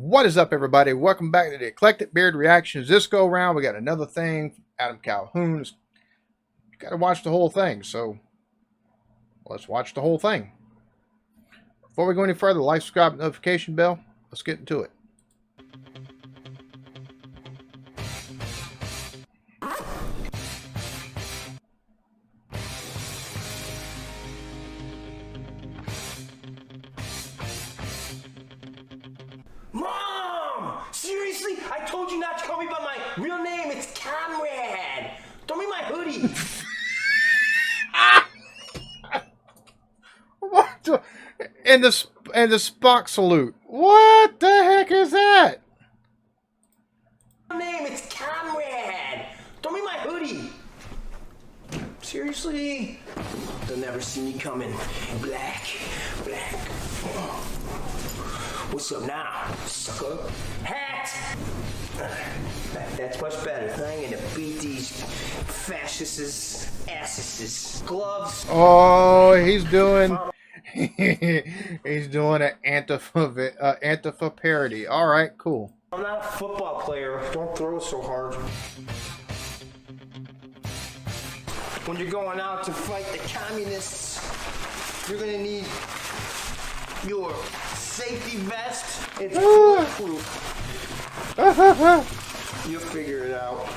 What is up, everybody? Welcome back to the Eclectic Beard Reactions. This go around, we got another thing. Adam Calhoun. You got to watch the whole thing, so let's watch the whole thing. Before we go any further, like, subscribe, notification bell. Let's get into it. Mom! Seriously? I told you not to call me by my real name. It's Comrade. Throw me my hoodie. What the, and the Spock salute. What the heck is that? My name, it's Comrade. Throw me my hoodie. Seriously? They'll never see me coming. Black. What's up now, sucker? Hat! That's much better. I'm gonna beat these fascists' asses. Gloves. Oh, he's doing he's doing an Antifa parody. All right, cool. I'm not a football player. Don't throw so hard. When you're going out to fight the communists, you're gonna need your safety vest. It's bulletproof. You'll figure it out.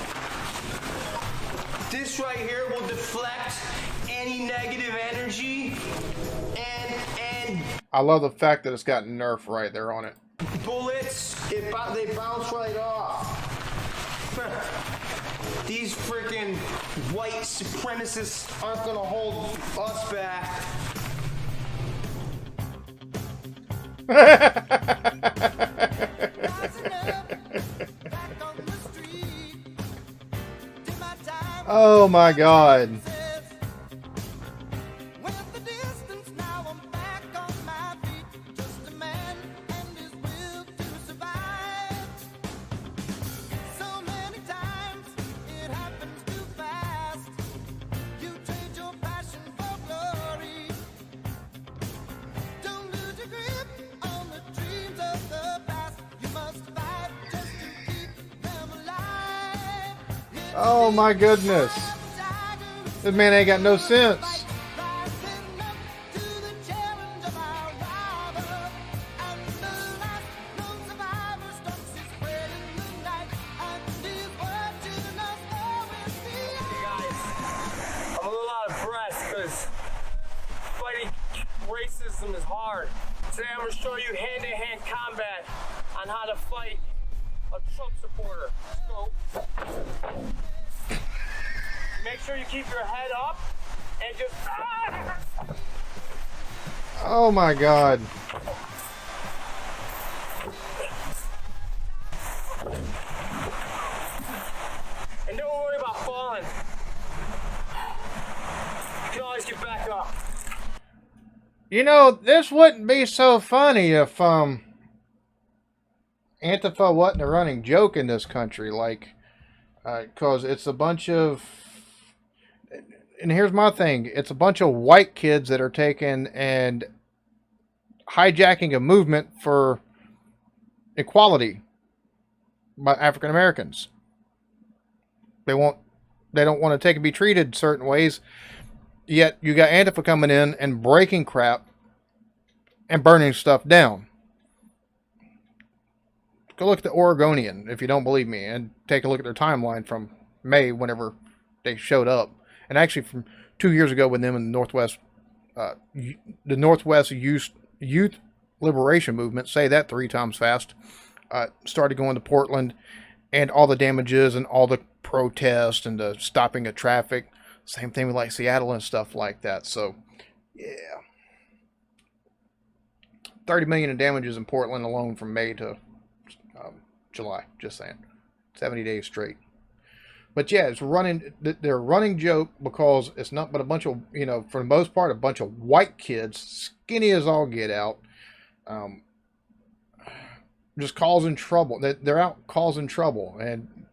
This right here will deflect any negative energy and I love the fact that it's got Nerf right there on it. bullets. They bounce right off. These freaking white supremacists aren't gonna hold us back. Oh my God. Oh my goodness. This man ain't got no sense. I'm a little out of breath because fighting racism is hard. Today I'm going to show you hand-to-hand combat on how to fight a Trump supporter. Let's go. Make sure you keep your head up and just... Oh my God. And don't worry about falling. You can always get back up. You know, this wouldn't be so funny if Antifa wasn't a running joke in this country, like, because it's a bunch of, and here's my thing, it's a bunch of white kids that are taking and hijacking a movement for equality by African Americans. They don't want to take and be treated certain ways, yet you got Antifa coming in and breaking crap and burning stuff down. Go look at the Oregonian if you don't believe me, and take a look at their timeline from May, whenever they showed up, and actually from 2 years ago when them in the Northwest Youth Liberation Movement, say that 3 times fast, started going to Portland, and all the damages and all the protests and the stopping of traffic. Same thing with like Seattle and stuff like that. So, yeah, 30 million in damages in Portland alone from May to July, just saying, 70 days straight. But yeah, it's running. They're running joke because it's not but a bunch of, you know, for the most part, a bunch of white kids, skinny as all get out, just causing trouble. They're out causing trouble, and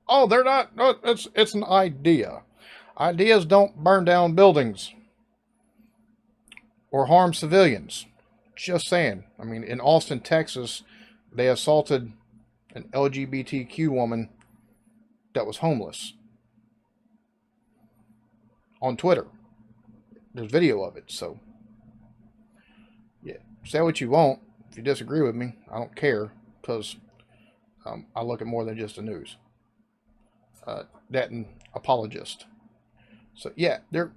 oh, they're not. No, it's an idea. Ideas don't burn down buildings or harm civilians. Just saying. I mean, in Austin, Texas, they assaulted an LGBTQ woman that was homeless on Twitter. There's video of it. So, yeah, say what you want. If you disagree with me, I don't care, because I look at more than just the news. That and apologist. So yeah, they're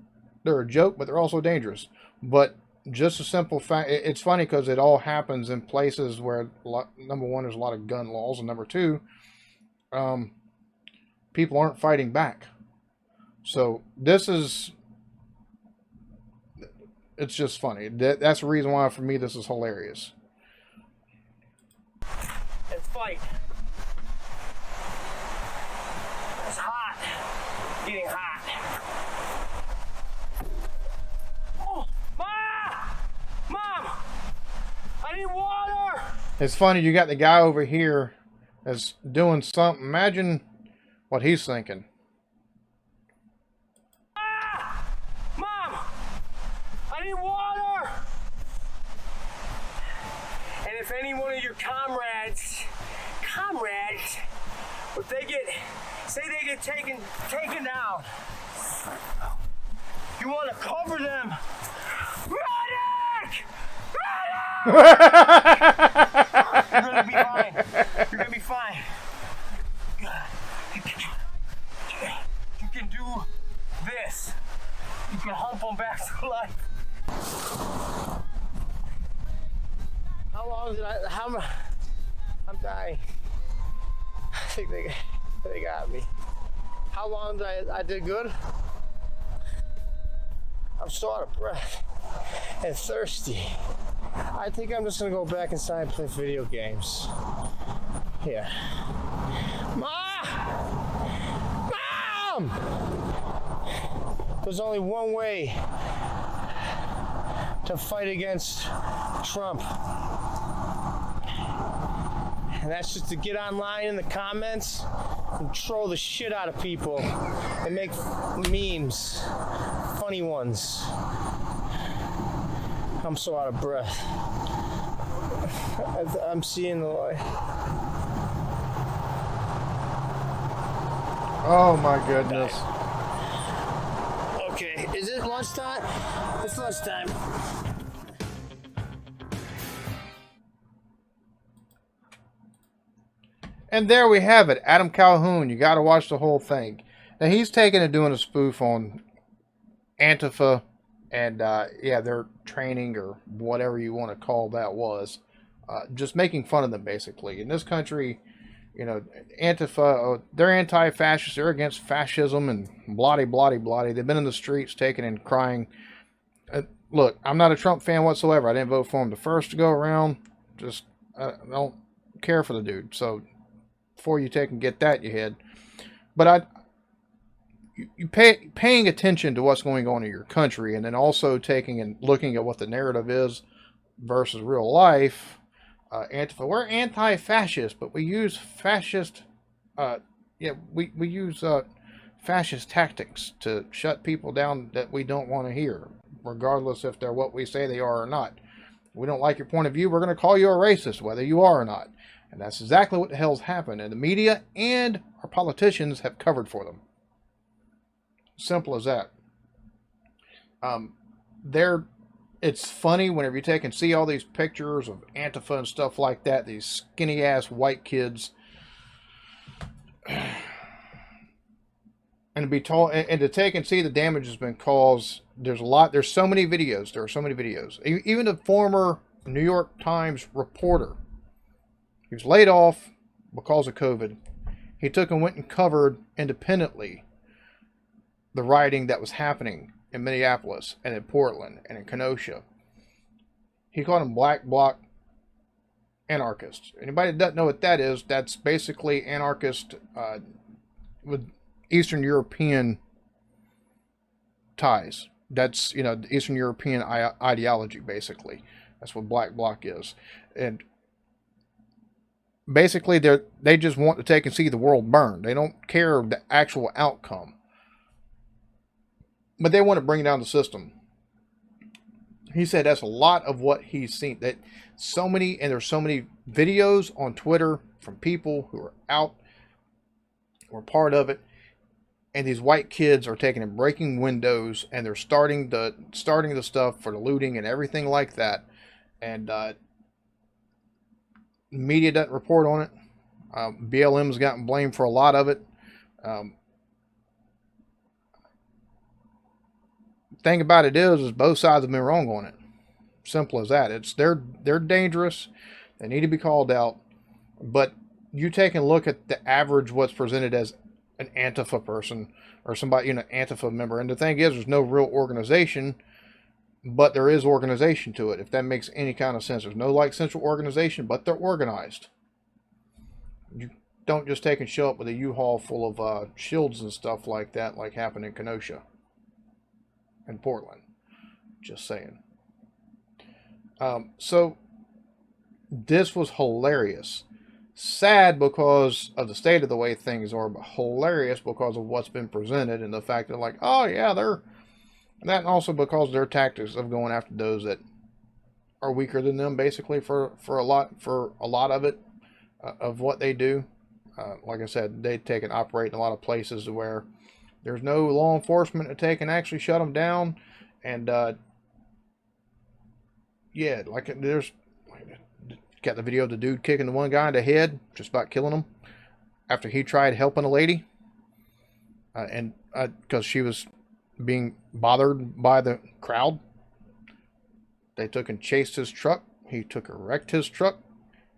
a joke, but they're also dangerous. But just a simple fact, it's funny because it all happens in places where, number one, there's a lot of gun laws, and number two, people aren't fighting back. So it's just funny. That's the reason why, for me, this is hilarious. Let's fight. It's hot. Getting hot. Oh, Mom! I need water! It's funny, you got the guy over here that's doing something. Imagine what he's thinking. Mom! I need water! And if any one of your comrades, if they get taken down, you want to cover them. Medic! You're gonna be fine. You're gonna be fine. You can do this. You can hump them back to life. How long did I'm dying. I think they got me. How long did I did good? I'm so out of breath and thirsty. I think I'm just gonna go back inside and play video games. Yeah. Mom! There's only one way to fight against Trump. And that's just to get online in the comments and troll the shit out of people and make memes, funny ones. I'm so out of breath. I'm seeing the light. Oh my goodness. Okay, is it lunchtime? It's lunchtime. And there we have it. Adam Calhoun. You got to watch the whole thing. Now, he's taken and doing a spoof on Antifa and, yeah, their training or whatever you want to call that was. Just making fun of them, basically. In this country, you know, Antifa, they're anti-fascist. They're against fascism and bloody, bloody, bloody. They've been in the streets taking and crying. Look, I'm not a Trump fan whatsoever. I didn't vote for him the first go around. Just, I don't care for the dude. So, before you take and get that in your head. But paying attention to what's going on in your country, and then also taking and looking at what the narrative is versus real life. Antifa, we're anti-fascist, but we use fascist, we use fascist tactics to shut people down that we don't want to hear, regardless if they're what we say they are or not. We don't like your point of view, we're going to call you a racist, whether you are or not. And that's exactly what the hell's happened. And the media and our politicians have covered for them. Simple as that. It's funny whenever you take and see all these pictures of Antifa and stuff like that. These skinny ass white kids. And to be told, and to take and see the damage that's been caused. There's so many videos. There are so many videos. Even the former New York Times reporter, he was laid off because of COVID. He took and went and covered independently the rioting that was happening in Minneapolis and in Portland and in Kenosha. He called them black bloc anarchists. Anybody that doesn't know what that is, that's basically anarchist with Eastern European ties. That's, the Eastern European ideology, basically. That's what black bloc is. And basically, they just want to take and see the world burn. They don't care the actual outcome. But they want to bring down the system. He said that's a lot of what he's seen. There's so many videos on Twitter from people who are out or part of it, and these white kids are taking and breaking windows, and they're starting the stuff for the looting and everything like that, and media doesn't report on it. BLM's gotten blamed for a lot of it. Thing about it is both sides have been wrong on it. Simple as that. They're dangerous. They need to be called out. But you take a look at the average what's presented as an Antifa person or somebody, Antifa member, and the thing is, there's no real organization, but there is organization to it. If that makes any kind of sense, there's no central organization, but they're organized. You don't just take and show up with a U-Haul full of shields and stuff like that, like happened in Kenosha and Portland. Just saying. So this was hilarious. Sad because of the state of the way things are, but hilarious because of what's been presented and the fact that, like, oh yeah, that, and also because of their tactics of going after those that are weaker than them, basically for a lot of it, of what they do. Like I said, they take and operate in a lot of places where there's no law enforcement to take and actually shut them down, and yeah, like there's. Got the video of the dude kicking the one guy in the head, just about killing him, after he tried helping a lady. And because she was being bothered by the crowd. They took and chased his truck. He took and wrecked his truck.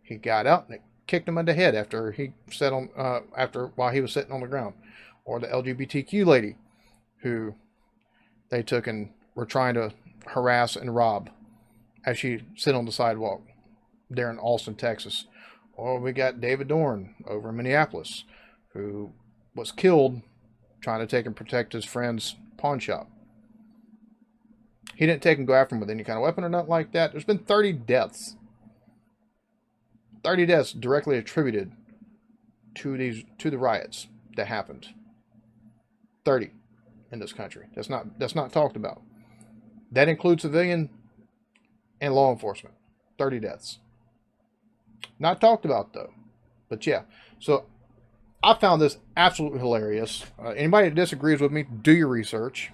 He got out and it kicked him in the head after he sat on, while he was sitting on the ground. Or the LGBTQ lady who they took and were trying to harass and rob as she sit on the sidewalk there in Austin, Texas. Or we got David Dorn over in Minneapolis, who was killed trying to take and protect his friend's pawn shop. He didn't take and go after him with any kind of weapon or nothing like that. There's been 30 deaths. 30 deaths directly attributed to the riots that happened. 30 in this country. That's not talked about. That includes civilian and law enforcement. 30 deaths. Not talked about, though. But yeah. So I found this absolutely hilarious. Anybody that disagrees with me, do your research.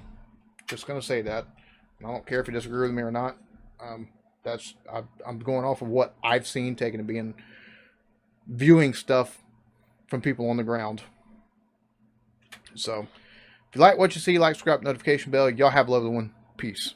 Just going to say that. I don't care if you disagree with me or not. I'm going off of what I've seen, taking and being viewing stuff from people on the ground. So if you like what you see, like, subscribe, notification bell. Y'all have a lovely one. Peace.